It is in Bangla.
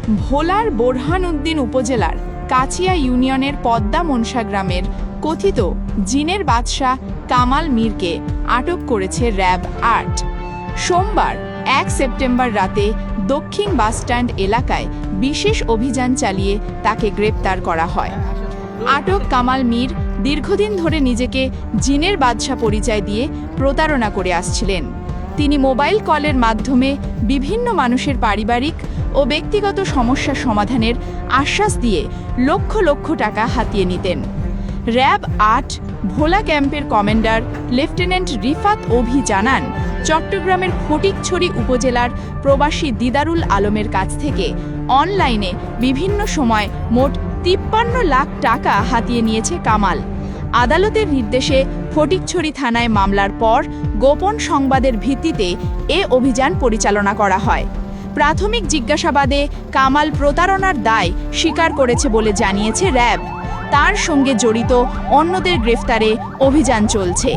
ভোলার বোরহানউদ্দিন উপজেলার কাছিয়া ইউনিয়নের পদ্মা মনসা গ্রামের কথিত জিনের বাদশাহ কামাল মীরকে আটক করেছে র্যাব ৮। সোমবার ১ সেপ্টেম্বর রাতে দক্ষিণ বাসস্ট্যান্ড এলাকায় বিশেষ অভিযান চালিয়ে তাকে গ্রেপ্তার করা হয়। আটক কামাল মীর দীর্ঘদিন ধরে নিজেকে জিনের বাদশাহ পরিচয় দিয়ে প্রতারণা করে আসছিলেন। তিনি মোবাইল কলের মাধ্যমে বিভিন্ন মানুষের পারিবারিক ও ব্যক্তিগত সমস্যা সমাধানের আশ্বাস দিয়ে লক্ষ লক্ষ টাকা হাতিয়ে নিতেন। র্যাব ৮ ভোলা ক্যাম্পের কমান্ডার লেফটেন্যান্ট রিফাত অভি জানান, চট্টগ্রামের ফটিকছড়ি উপজেলার প্রবাসী দিদারুল আলমের কাছ থেকে অনলাইনে বিভিন্ন সময় মোট ৫৩ লাখ টাকা হাতিয়ে নিয়েছে কামাল। আদালতের নির্দেশে ফটিকছড়ি থানায় মামলার পর গোপন সংবাদের ভিত্তিতে এ অভিযান পরিচালনা করা হয়। প্রাথমিক জিজ্ঞাসাবাদে কামাল প্রতারণার দায় স্বীকার করেছে বলে জানিয়েছে র্যাব। তার সঙ্গে জড়িত অন্যদের গ্রেফতারে অভিযান চলছে।